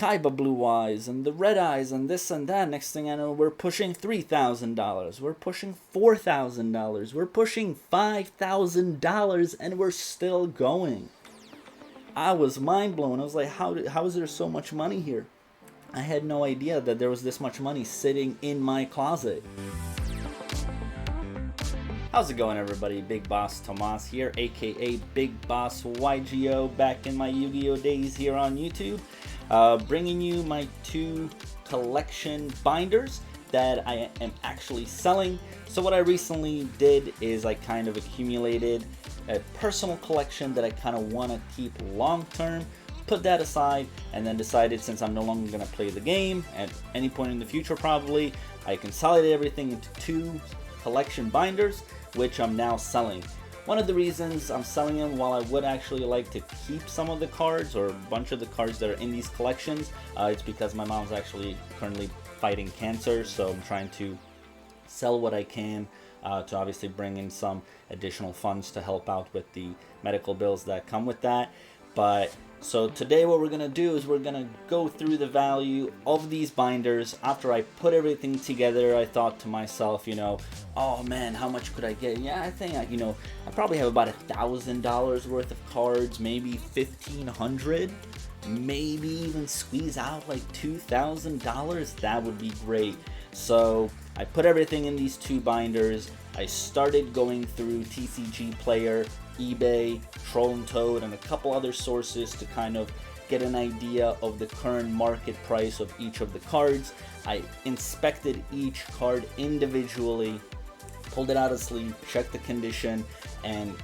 Kaiba Blue Eyes and the Red Eyes and this and that. Next thing I know, we're pushing $3,000. We're pushing $4,000. We're pushing $5,000, and we're still going. I was mind blown. I was like, how is there so much money here? I had no idea that there was this much money sitting in my closet. How's it going, everybody? Big Boss Tomas here, aka Big Boss YuGiOh, back in my Yu-Gi-Oh days here on YouTube, bringing you my 2 collection binders that I am actually selling. So what I recently did is I kind of accumulated a personal collection that I kind of want to keep long term, put that aside, and then decided, since I'm no longer going to play the game at any point in the future probably, I consolidated everything into 2 collection binders, which I'm now selling. One of the reasons I'm selling them, while I would actually like to keep some of the cards or a bunch of the cards that are in these collections, it's because my mom's actually currently fighting cancer, so I'm trying to sell what I can to obviously bring in some additional funds to help out with the medical bills that come with that. But so today what we're going to do is we're going to go through the value of these binders. After I put everything together, I thought to myself, oh man, how much could I get? Yeah, I think, I probably have about $1,000 worth of cards, maybe $1,500, maybe even squeeze out like $2,000. That would be great. So I put everything in these 2 binders. I started going through TCG Player, eBay, Troll and Toad, and a couple other sources to kind of get an idea of the current market price of each of the cards. I inspected each card individually, pulled it out of sleeve, checked the condition, and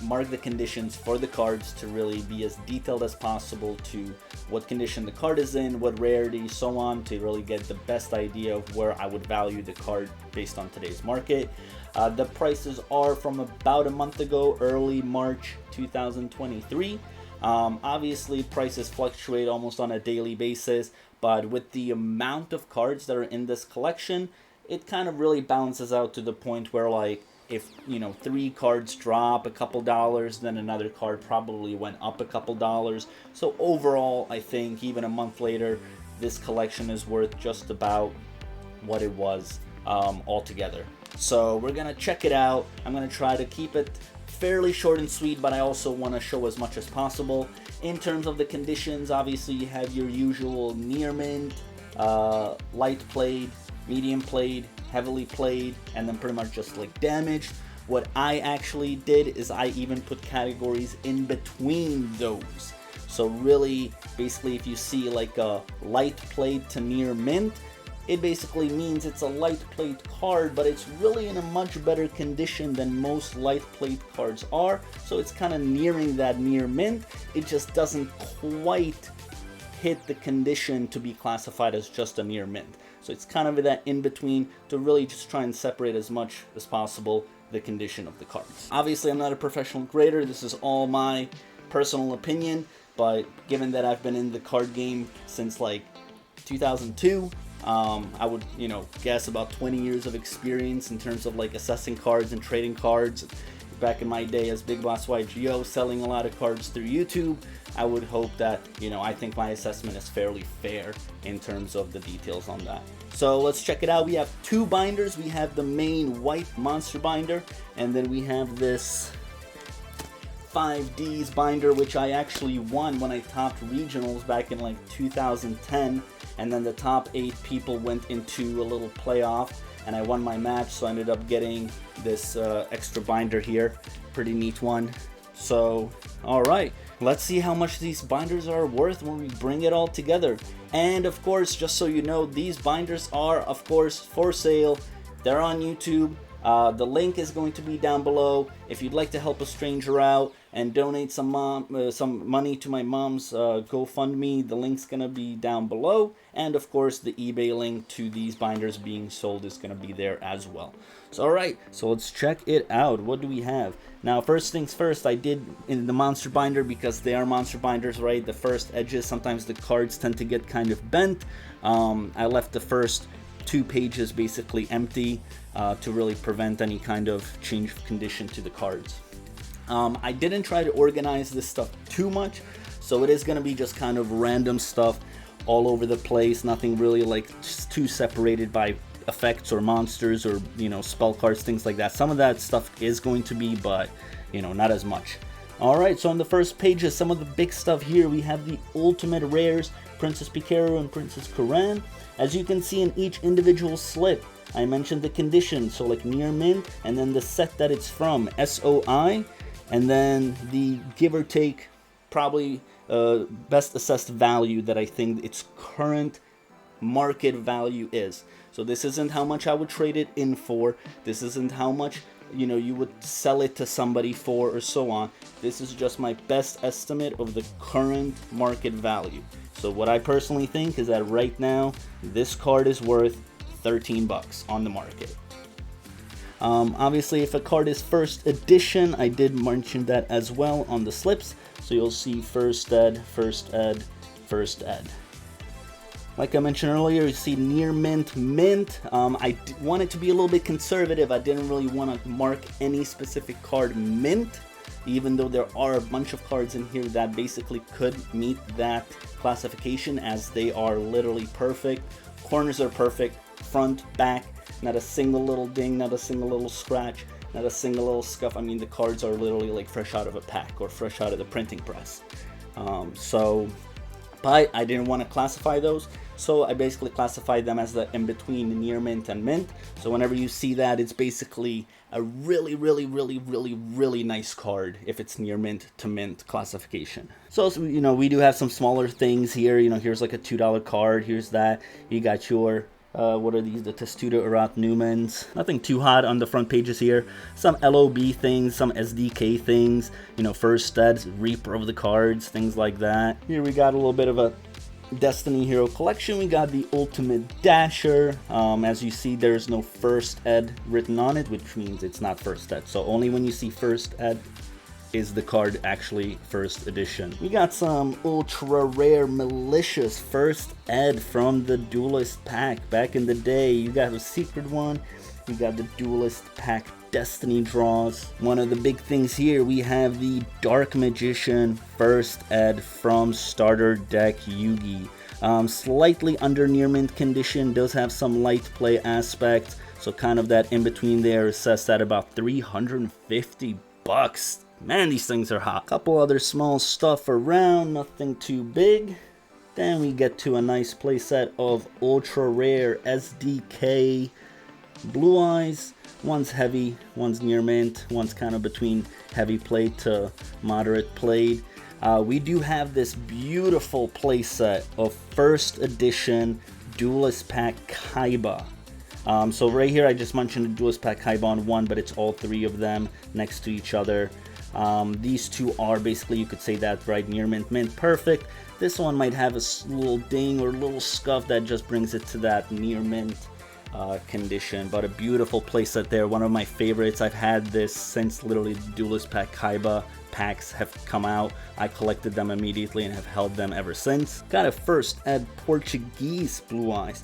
mark the conditions for the cards to really be as detailed as possible to what condition the card is in, what rarity, so on, to really get the best idea of where I would value the card based on today's market. The prices are from about a month ago, early March 2023. Obviously, prices fluctuate almost on a daily basis, but with the amount of cards that are in this collection, it kind of really balances out to the point where, like, if 3 cards drop a couple dollars, then another card probably went up a couple dollars. So overall, I think even a month later, this collection is worth just about what it was altogether. So we're gonna check it out. I'm gonna try to keep it fairly short and sweet, but I also want to show as much as possible. In terms of the conditions, obviously you have your usual near mint, light played, medium played, heavily played, and then pretty much just like damaged. What I actually did is I even put categories in between those. So really, basically, if you see like a light played to near mint, it basically means it's a light played card, but it's really in a much better condition than most light played cards are. So it's kind of nearing that near mint. It just doesn't quite hit the condition to be classified as just a near mint. So it's kind of that in between to really just try and separate as much as possible the condition of the cards. Obviously, I'm not a professional grader. This is all my personal opinion, but given that I've been in the card game since like 2002, I would, guess about 20 years of experience in terms of like assessing cards and trading cards. Back in my day as Big Boss YuGiOh, selling a lot of cards through YouTube, I would hope that, I think my assessment is fairly fair in terms of the details on that. So let's check it out. We have 2 binders. We have the main white monster binder, and then we have this 5Ds binder, which I actually won when I topped regionals back in like 2010, and then the top 8 people went into a little playoff, and I won my match, so I ended up getting this extra binder here. Pretty neat one. So, alright, let's see how much these binders are worth when we bring it all together. And of course, just so you know, these binders are, of course, for sale. They're on YouTube. The link is going to be down below. If you'd like to help a stranger out and donate some money to my mom's GoFundMe, the link's gonna be down below. And of course, the eBay link to these binders being sold is gonna be there as well. So alright, so let's check it out. What do we have? Now, first things first, I did in the monster binder, because they are monster binders, right? The first edges, sometimes the cards tend to get kind of bent. I left the first 2 pages basically empty to really prevent any kind of change of condition to the cards. I didn't try to organize this stuff too much, so it is going to be just kind of random stuff all over the place, nothing really like just too separated by effects or monsters or, you know, spell cards, things like that. Some of that stuff is going to be, but, you know, not as much. Alright, so on the first page is some of the big stuff here. We have the ultimate rares, Princess Picaro and Princess Kuran. As you can see in each individual slip, I mentioned the condition, so like near mint, and then the set that it's from, SOI, and then the give or take probably best assessed value that I think its current market value is. So this isn't how much I would trade it in for, this isn't how much, you know, you would sell it to somebody for, or so on. This is just my best estimate of the current market value. So what I personally think is that right now this card is worth 13 bucks on the market. Obviously, if a card is first edition, I did mention that as well on the slips. So you'll see first ed, first ed, first ed. Like I mentioned earlier, you see near mint, mint. I wanted to be a little bit conservative. I didn't really want to mark any specific card mint, even though there are a bunch of cards in here that basically could meet that classification, as they are literally perfect. Corners are perfect, front, back, not a single little ding, not a single little scratch, not a single little scuff. I mean, the cards are literally like fresh out of a pack or fresh out of the printing press. But I didn't want to classify those, so I basically classified them as the in-between near mint and mint. So whenever you see that, it's basically a really, really, really, really, really nice card if it's near mint to mint classification. So, you know, we do have some smaller things here. You know, here's like a $2 card. Here's that. You got your what are these? The Testudo Urat Newmans. Nothing too hot on the front pages here. Some LOB things, some SDK things. You know, first eds, Reaper of the cards, things like that. Here we got a little bit of a Destiny Hero collection. We got the Ultimate Dasher. As you see, there's no first ed written on it, which means it's not first ed. So only when you see first ed is the card actually first edition. We got some ultra rare malicious first ed from the Duelist pack. Back in the day, you got a secret one, you got the Duelist pack Destiny draws. One of the big things here, we have the Dark Magician first ed from starter deck YuGiOh. Slightly under near mint condition, does have some light play aspect, so kind of that in between there, assessed at about 350 bucks. Man, these things are hot. Couple other small stuff around, nothing too big. Then we get to a nice playset of ultra rare SDK Blue Eyes. One's heavy, one's near mint, one's kind of between heavy played to moderate played. We do have this beautiful playset of first edition Duelist Pack Kaiba. So right here I just mentioned the Duelist Pack Kaiba on one, but it's all three of them next to each other. These two are basically, you could say that, right, near mint, mint, perfect. This one might have a little ding or a little scuff that just brings it to that near mint condition, but a beautiful playset there. One of my favorites. I've had this since literally the Duelist Pack Kaiba packs have come out. I collected them immediately and have held them ever since. Got a first ed Portuguese Blue Eyes.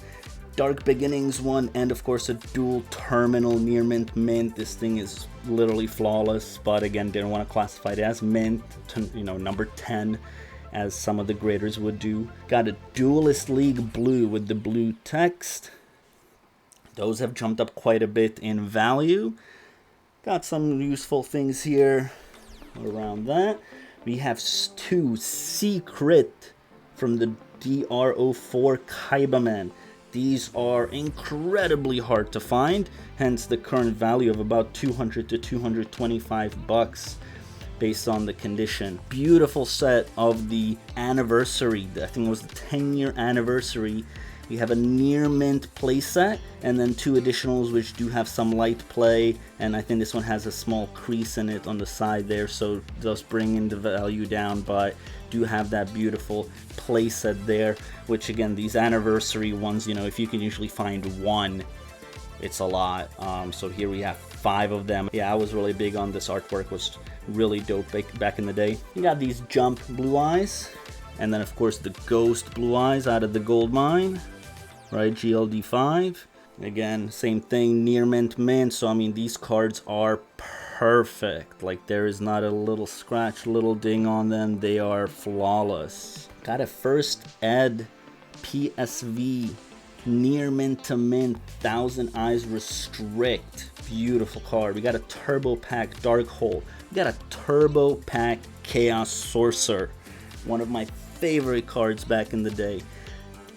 Dark Beginnings one, and of course a dual terminal near mint mint. This thing is literally flawless, but again, didn't want to classify it as mint, you know, number 10, as some of the graders would do. Got a Duelist League blue with the blue text. Those have jumped up quite a bit in value. Got some useful things here around that. We have two secret from the DR04 Kaibaman. These are incredibly hard to find, hence the current value of about 200 to 225 bucks based on the condition. Beautiful set of the anniversary. I think it was the 10-year anniversary. We have a near mint playset and then two additionals which do have some light play, and I think this one has a small crease in it on the side there, so it does bring in the value down, but do have that beautiful playset there, which again, these anniversary ones, you know, if you can usually find one, it's a lot. So here we have 5 of them. Yeah, I was really big on this artwork, was really dope back in the day. You got these Jump Blue Eyes, and then of course the Ghost Blue Eyes out of the Gold Mine, right, GLD5. Again, same thing, near mint mint, so I mean these cards are perfect. Like, there is not a little scratch, little ding on them. They are flawless. Got a first ed PSV, near mint to mint, Thousand Eyes Restrict. Beautiful card. We got a Turbo Pack Dark Hole. We got a Turbo Pack Chaos Sorcerer. One of my favorite cards back in the day.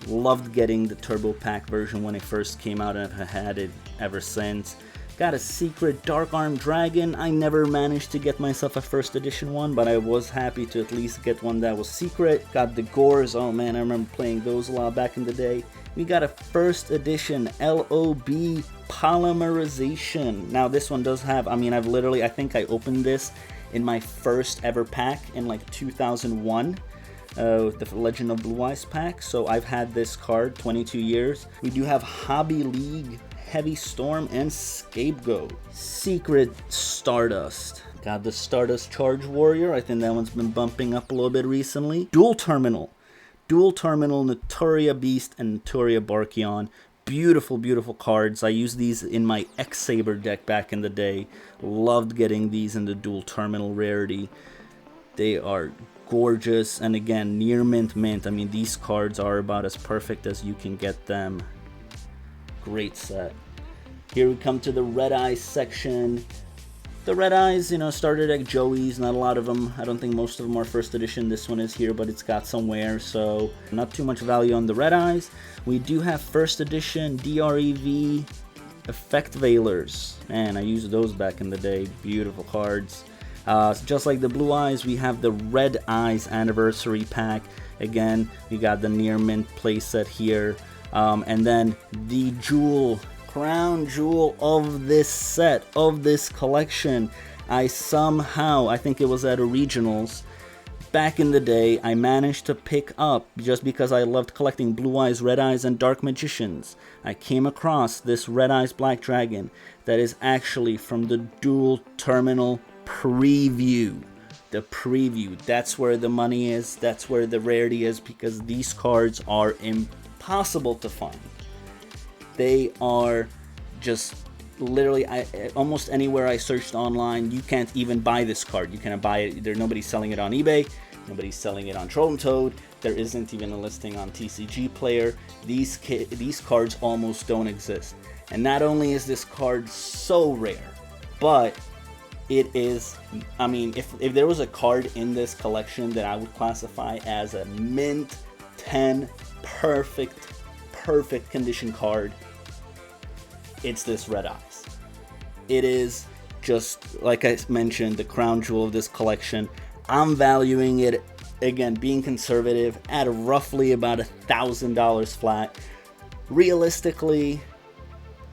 Loved getting the Turbo Pack version when it first came out, and I've had it ever since. Got a secret Dark Arm Dragon. I never managed to get myself a first edition one, but I was happy to at least get one that was secret. Got the Gores. Oh man, I remember playing those a lot back in the day. We got a first edition LOB Polymerization. Now this one does have, I think I opened this in my first ever pack in like 2001. With the Legend of Blue Eyes pack. So I've had this card 22 years. We do have Hobby League, Heavy Storm, and Scapegoat. Secret Stardust. Got the Stardust Charge Warrior. I think that one's been bumping up a little bit recently. Dual Terminal, Notoria Beast, and Notoria Barkion. Beautiful, beautiful cards. I used these in my X-Saber deck back in the day. Loved getting these in the Dual Terminal rarity. They are gorgeous, and again, near mint. I mean, these cards are about as perfect as you can get them. Great set. Here we come to the Red Eyes section. The Red Eyes, started at Joey's, not a lot of them. I don't think most of them are first edition. This one is here, but it's got some wear, so not too much value on the Red Eyes. We do have first edition DREV Effect Veilers. Man, I used those back in the day. Beautiful cards. Just like the Blue Eyes, we have the Red Eyes Anniversary Pack. Again, we got the near mint playset here. And then the crown jewel of this set, of this collection, I think it was at a regionals back in the day, I managed to pick up, just because I loved collecting Blue Eyes, Red Eyes, and Dark Magicians. I came across this Red Eyes Black Dragon that is actually from the Dual Terminal preview. The preview, that's where the money is, that's where the rarity is, because these cards are impossible to find. They are just literally, almost anywhere I searched online, you can't even buy this card. You cannot buy it. Nobody's selling it on eBay. Nobody's selling it on Troll and Toad. There isn't even a listing on TCG Player. These cards almost don't exist. And not only is this card so rare, but it is, if there was a card in this collection that I would classify as a mint 10 perfect condition card, it's this Red Eyes. It is just, like I mentioned, the crown jewel of this collection. I'm valuing it, again, being conservative, at roughly about $1,000 flat. Realistically,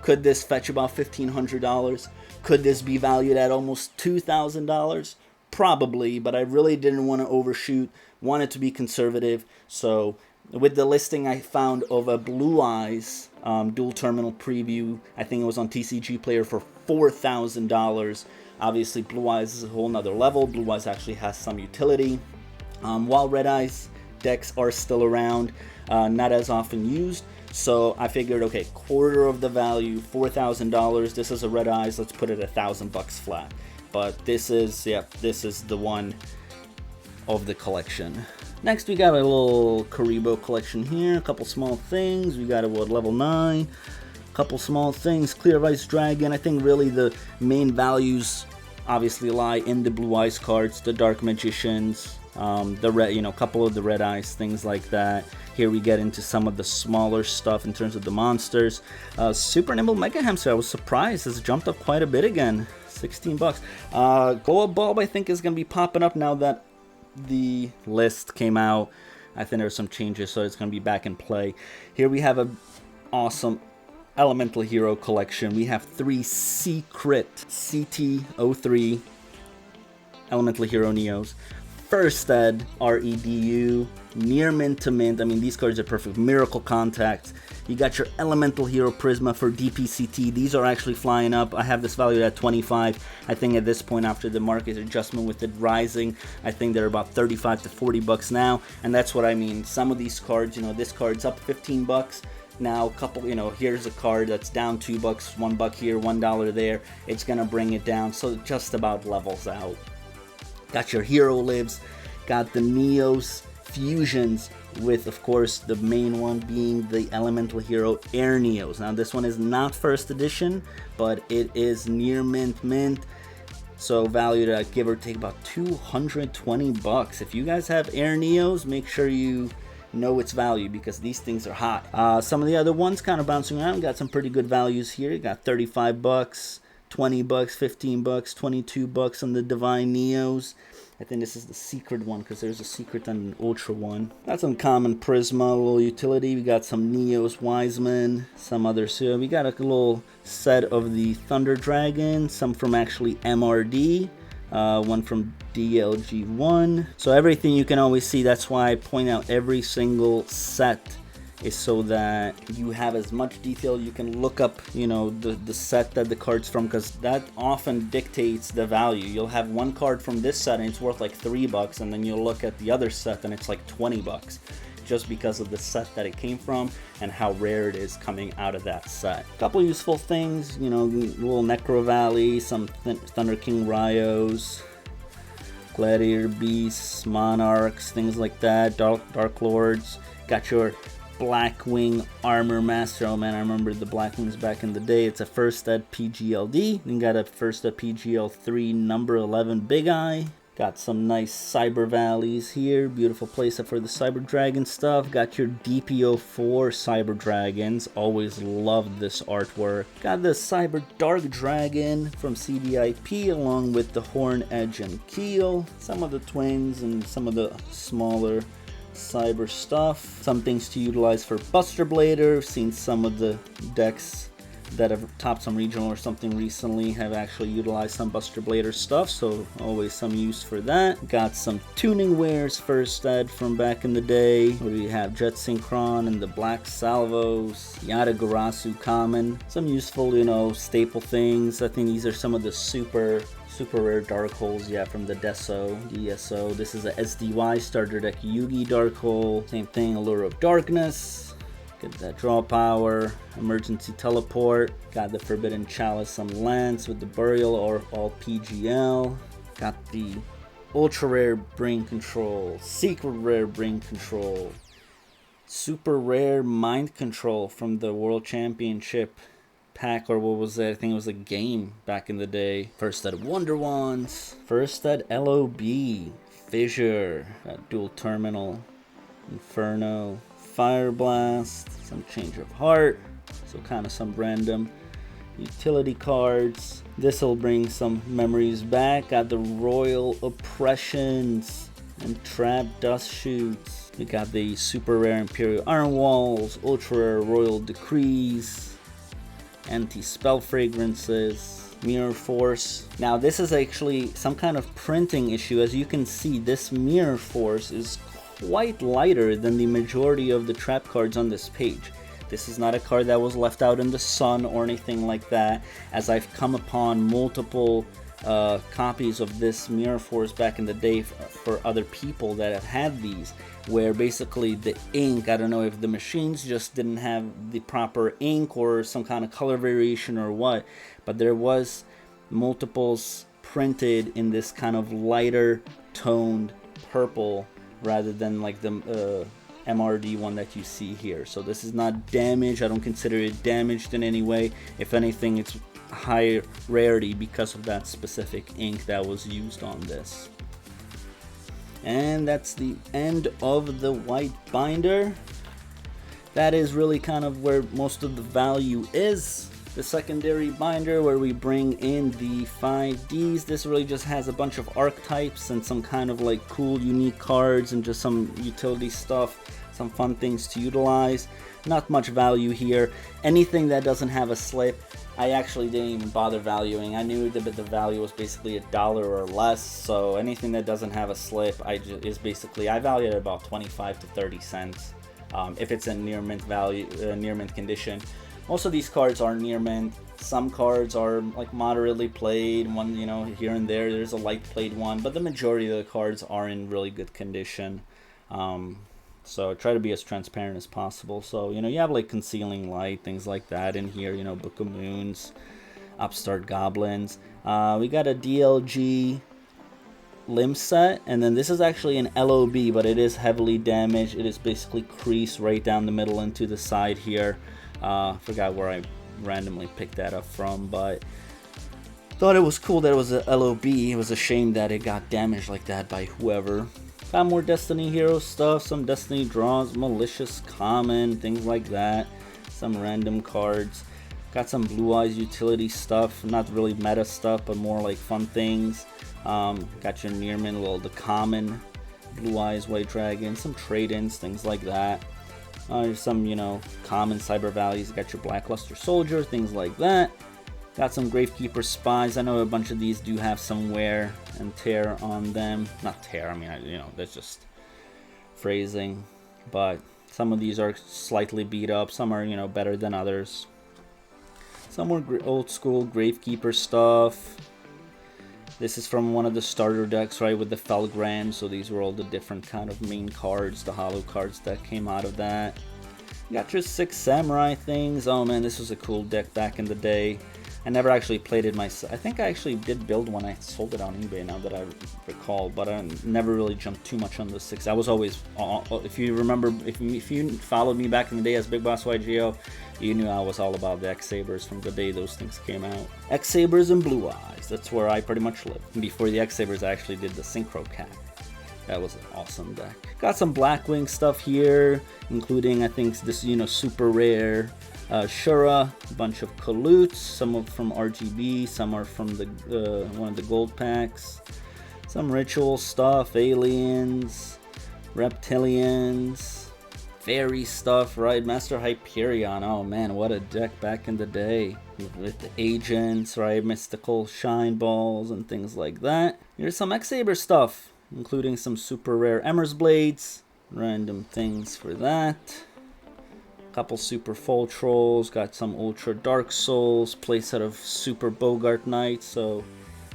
could this fetch about $1,500? Could this be valued at almost $2,000? Probably, but I really didn't want to overshoot, wanted to be conservative. So with the listing I found of a Blue Eyes Dual Terminal preview, I think it was on TCG Player for $4,000. Obviously, Blue Eyes is a whole nother level. Blue Eyes actually has some utility. While Red Eyes decks are still around, not as often used. So I figured, okay, quarter of the value, $4,000. This is a Red Eyes. Let's put it $1,000 flat. But this is the one of the collection. Next, we got a little Karibo collection here. A couple small things. We got a level 9. A couple small things. Clear Ice Dragon. I think really the main values obviously lie in the Blue Eyes cards, the Dark Magicians, the red, couple of the Red Eyes, things like that. Here we get into some of the smaller stuff in terms of the monsters. Super Nimble Mega Hamster, I was surprised, has jumped up quite a bit again. $16. Goa Bulb, I think, is going to be popping up now that the list came out. I think there's some changes, so it's going to be back in play. Here we have an awesome Elemental Hero collection. We have 3 secret CT03 Elemental Hero Neos. First Ed, REDU, near mint to mint. These cards are perfect. Miracle Contact. You got your Elemental Hero Prisma for DPCT. These are actually flying up. I have this valued at 25. I think at this point, after the market adjustment with it rising, I think they're about 35 to 40 bucks now. And that's what I mean. Some of these cards, this card's up 15 bucks. Now, here's a card that's down $2, $1 here, $1 there. It's gonna bring it down, so it just about levels out. Got your Hero Lives, got the Neos fusions, with of course the main one being the Elemental Hero Air Neos. Now this one is not first edition, but it is near mint, so valued at give or take about 220 bucks. If you guys have Air Neos, make sure you know its value, because these things are hot. Some of the other ones kind of bouncing around, got some pretty good values here. Got 35 bucks, 20 bucks, 15 bucks, 22 bucks on the Divine Neos. I think this is the secret one, because there's a secret on an Ultra one. Got some common Prisma, a little utility. We got some Neos Wiseman, some others here. We got a little set of the Thunder Dragon, some from actually MRD, one from DLG1. So everything you can always see. That's why I point out every single set, is so that you have as much detail. You can look up, you know, the set that the card's from, because that often dictates the value. You'll have one card from this set and it's worth like $3, and then you'll look at the other set and it's like 20 bucks, just because of the set that it came from and how rare it is coming out of that set. A couple useful things, you know, little Necro Valley, some Thunder King Ryos, Gladiator Beasts, Monarchs, things like that, Dark Lords. Got your Blackwing Armor Master. Oh man, I remember the Blackwings back in the day. It's a first ed PGLD. Then got a first ed PGL3 number 11 Big Eye. Got some nice Cyber Valleys here. Beautiful playset for the Cyber Dragon stuff. Got your DPO4 Cyber Dragons. Always loved this artwork. Got the Cyber Dark Dragon from CDIP, along with the Horn Edge and Keel. Some of the twins and some of the smaller cyber stuff. Some things to utilize for Buster Blader. I've seen some of the decks that have topped some regional or something recently have actually utilized some Buster Blader stuff, so always some use for that. Got some tuning wares first ed from back in the day. What do we have? Jet Synchron and the Black Salvos, Yatagarasu Common. Some useful, you know, staple things. I think these are some of the super rare Dark Holes, yeah, from the DSO. This is a SDY starter deck Yugi Dark Hole. Same thing, Allure of Darkness. Get that draw power, emergency teleport. Got the Forbidden Chalice, some Lance with the Burial, or all PGL. Got the ultra rare Brain Control, secret rare Brain Control, super rare Mind Control from the World Championship pack, or what was it? I think it was a game back in the day. First at Wonder Wands, first at LOB, Fissure, Dual Terminal, Inferno, Fire Blast, some Change of Heart, so kind of some random utility cards. This will bring some memories back. Got the Royal Oppressions and Trap Dust Shoots. We got the super rare Imperial Iron Walls, ultra rare Royal Decrees, anti-spell fragrances, Mirror Force. Now this is actually some kind of printing issue. As you can see, this Mirror Force is quite lighter than the majority of the trap cards on this page. This is not a card that was left out in the sun or anything like that, as I've come upon multiple copies of this Mirror Force back in the day for other people that have had these, where basically the ink, I don't know if the machines just didn't have the proper ink or some kind of color variation or what, but there was multiples printed in this kind of lighter toned purple rather than like the MRD one that you see here. So this is not damaged. I don't consider it damaged in any way. If anything, it's high rarity because of that specific ink that was used on this. And that's the end of the white binder. That is really kind of where most of the value is. The secondary binder, where we bring in the 5Ds. This really just has a bunch of archetypes and some kind of like cool unique cards and just some utility stuff, some fun things to utilize. Not much value here. Anything that doesn't have a slip, I actually didn't even bother valuing. I knew that the value was basically $1 or less, so anything that doesn't have a slip I value it about 25 to 30 cents if it's in near mint value, near mint condition. Most of these cards are near mint. Some cards are like moderately played, one, you know, here and there. There's a light played one, but the majority of the cards are in really good condition. So try to be as transparent as possible. So, you know, you have like Concealing Light, things like that in here, you know, Book of Moons, Upstart Goblins. We got a DLG limb set, and then this is actually an LOB, but it is heavily damaged. It is basically creased right down the middle into the side here. Forgot where I randomly picked that up from, but thought it was cool that it was a LOB. It was a shame that it got damaged like that by whoever. Got more Destiny Hero stuff, some Destiny draws, malicious common, things like that. Some random cards. Got some Blue Eyes utility stuff, not really meta stuff, but more like fun things. Got your Nearman, the common Blue Eyes White Dragon, some trade-ins, things like that. There's some, common Cyber Valleys. Got your Blackluster Soldier, things like that. Got some Gravekeeper Spies. I know a bunch of these do have some wear and tear on them. Not tear, I mean, that's just phrasing. But some of these are slightly beat up. Some are, better than others. Some more old school Gravekeeper stuff. This is from one of the starter decks, right, with the Felgrand. So these were all the different kind of main cards, the holo cards that came out of that. You got your 6 Samurai things. Oh man, this was a cool deck back in the day. I never actually played it myself. I think I actually did build one. I sold it on eBay now that I recall, but I never really jumped too much on the 6. I was always, if you remember, if you followed me back in the day as Big Boss YuGiOh, you knew I was all about the X-Sabers from the day those things came out. X-Sabers and Blue Eyes, that's where I pretty much lived. And before the X-Sabers, I actually did the Synchro Cat. That was an awesome deck. Got some Blackwing stuff here, including, I think, this, super rare Shura, a bunch of Kalutes, some from RGB, some are from the one of the gold packs. Some ritual stuff, aliens, reptilians, fairy stuff, right? Master Hyperion, oh man, what a deck back in the day. With the agents, right? Mystical shine balls and things like that. Here's some X-Saber stuff, including some super rare Emmer's Blades, random things for that. Couple super full trolls, got some ultra dark souls, playset of super Bogart Knights, so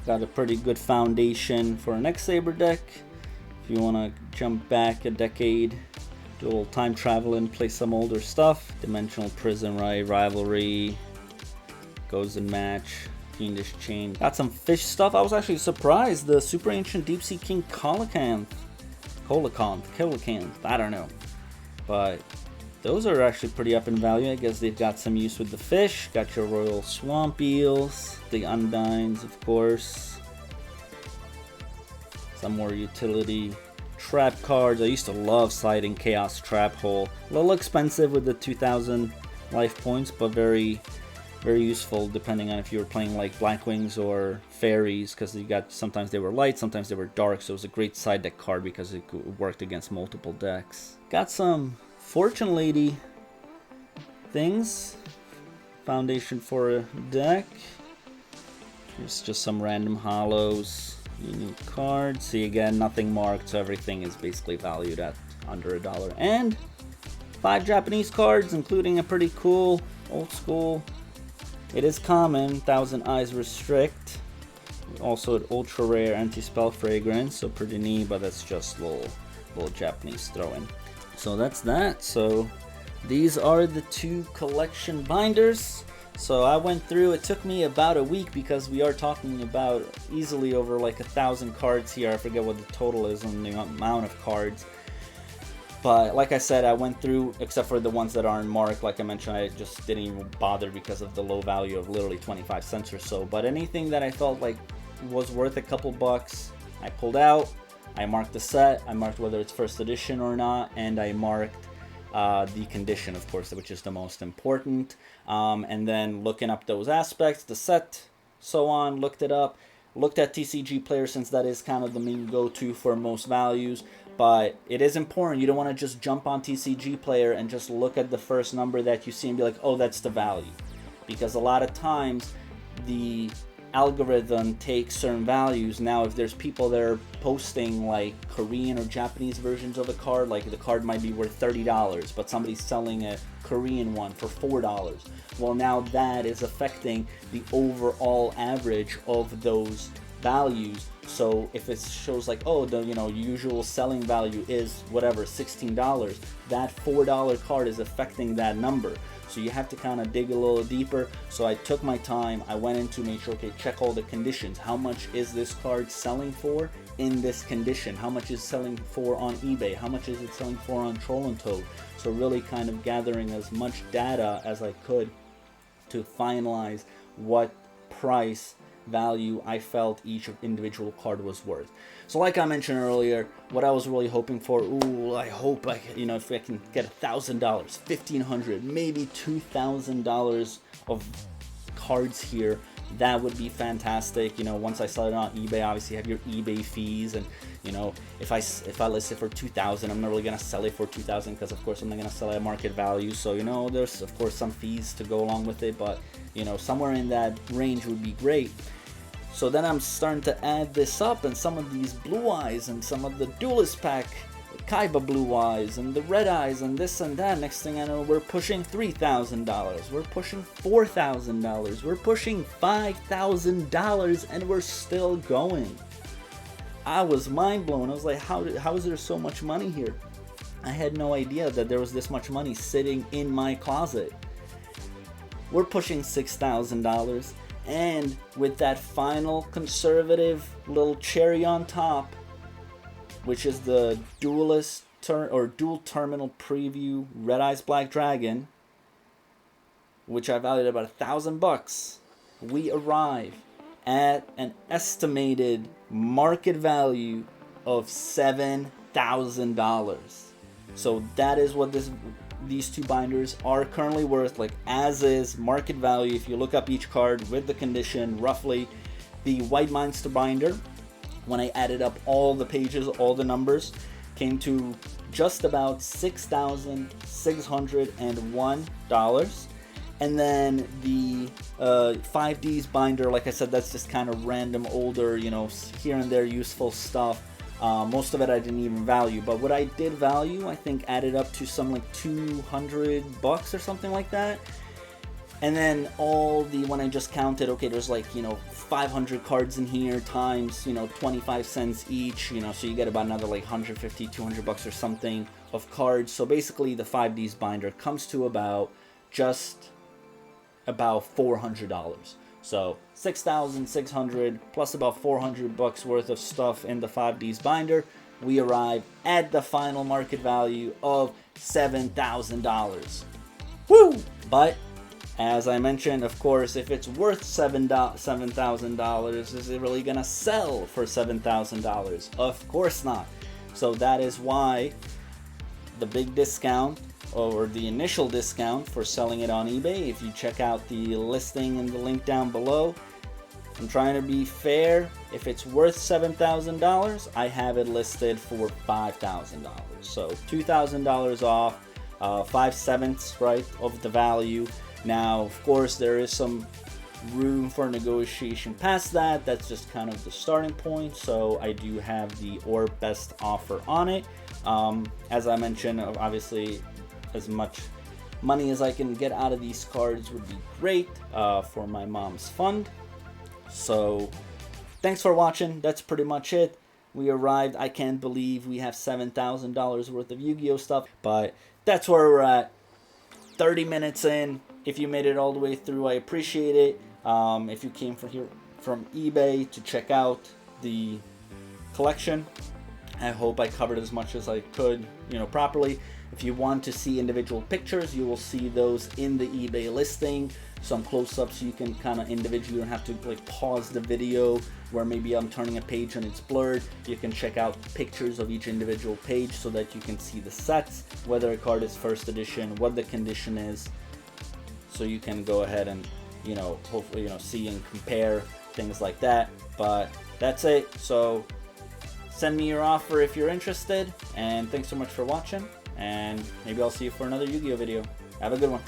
got a pretty good foundation for an X-Saber deck. If you want to jump back a decade, do a little time traveling, play some older stuff. Dimensional Prison, right? Rivalry, Goes and Match, Fiendish Chain. Got some fish stuff. I was actually surprised. The Super Ancient Deep Sea King Coelacanth, I don't know. But those are actually pretty up in value. I guess they've got some use with the fish. Got your Royal Swamp Eels, the Undines, of course. Some more utility trap cards. I used to love siding Chaos Trap Hole. A little expensive with the 2,000 life points, but very, very useful depending on if you were playing like Blackwings or Fairies, because you got, sometimes they were light, sometimes they were dark, so it was a great side deck card because it worked against multiple decks. Got some Fortune Lady things, foundation for a deck. Here's just some random holos, unique cards. See, again, nothing marked, so everything is basically valued at under $1. And 5 Japanese cards, including a pretty cool old school, it is common, 1000 Eyes Restrict. Also an ultra rare anti-spell fragrance, so pretty neat, but that's just little Japanese throw-in. So that's that. So these are the 2 collection binders. So I went through, it took me about a week because we are talking about easily over like 1,000 cards here. I forget what the total is on the amount of cards. But like I said, I went through, except for the ones that aren't marked, like I mentioned, I just didn't even bother because of the low value of literally 25 cents or so. But anything that I felt like was worth a couple bucks, I pulled out. I marked the set, I marked whether it's first edition or not, and I marked the condition, of course, which is the most important. And then looking up those aspects, the set, so on, looked it up, looked at TCG Player since that is kind of the main go-to for most values. But it is important, you don't want to just jump on TCG Player and just look at the first number that you see and be like, oh, that's the value. Because a lot of times the algorithm takes certain values. Now if there's people that are posting like Korean or Japanese versions of a card, like the card might be worth $30, but somebody's selling a Korean one for $4. Well, now that is affecting the overall average of those values. So if it shows like, oh, the usual selling value is whatever, $16, that $4 card is affecting that number. So you have to kind of dig a little deeper. So I took my time. I went in to make sure, okay, check all the conditions. How much is this card selling for in this condition? How much is selling for on eBay? How much is it selling for on Troll and Toad? So really kind of gathering as much data as I could to finalize what price value I felt each individual card was worth. So like I mentioned earlier, what I was really hoping for, I hope if I can get $1,000, $1,500, maybe $2,000 of cards here, that would be fantastic. Once I sell it on eBay, obviously you have your eBay fees, and if I list it for $2,000, I'm not really gonna sell it for $2,000 because of course I'm not gonna sell it at market value. So there's of course some fees to go along with it, but somewhere in that range would be great. So then I'm starting to add this up, and some of these blue eyes and some of the duelist pack Kaiba blue eyes and the red eyes and this and that. Next thing I know, we're pushing $3,000, we're pushing $4,000, we're pushing $5,000, and we're still going. I was mind blown. I was like, how is there so much money here? I had no idea that there was this much money sitting in my closet. We're pushing $6,000, and with that final conservative little cherry on top, which is the dual terminal preview Red Eyes Black Dragon, which I valued at about $1,000, we arrive at an estimated market value of $7,000. So that is what these two binders are currently worth, like as is market value. If you look up each card with the condition, roughly the White Monster binder, when I added up all the pages, all the numbers, came to just about $6,601. And then the 5Ds binder, like I said, that's just kind of random, older, here and there useful stuff. Most of it I didn't even value, but what I did value, I think added up to some like $200 or something like that. And then when I just counted, okay, there's like 500 cards in here times 25 cents each, so you get about another like $150, $200 or something of cards. So basically the 5Ds binder comes to just about $400. So $6,600 plus about $400 worth of stuff in the 5Ds binder. We arrive at the final market value of $7,000. Woo! But as I mentioned, of course, if it's worth $7,000, is it really gonna sell for $7,000? Of course not. So that is why the big discount, or the initial discount for selling it on eBay, if you check out the listing and the link down below, I'm trying to be fair. If it's worth $7,000, I have it listed for $5,000. So $2,000 off, 5/7, right, of the value. Now, of course, there is some room for negotiation past that. That's just kind of the starting point. So I do have the best offer on it. As I mentioned, obviously, as much money as I can get out of these cards would be great for my mom's fund. So thanks for watching. That's pretty much it. We arrived. I can't believe we have $7,000 worth of Yu-Gi-Oh stuff, but that's where we're at. 30 minutes in. If you made it all the way through, I appreciate it. If you came from eBay to check out the collection, I hope I covered as much as I could, properly. If you want to see individual pictures, you will see those in the eBay listing. Some close-ups you can kind of individually, you don't have to like pause the video where maybe I'm turning a page and it's blurred. You can check out pictures of each individual page so that you can see the sets, whether a card is first edition, what the condition is. So you can go ahead and, hopefully, see and compare things like that. But that's it. So send me your offer if you're interested. And thanks so much for watching. And maybe I'll see you for another Yu-Gi-Oh video. Have a good one.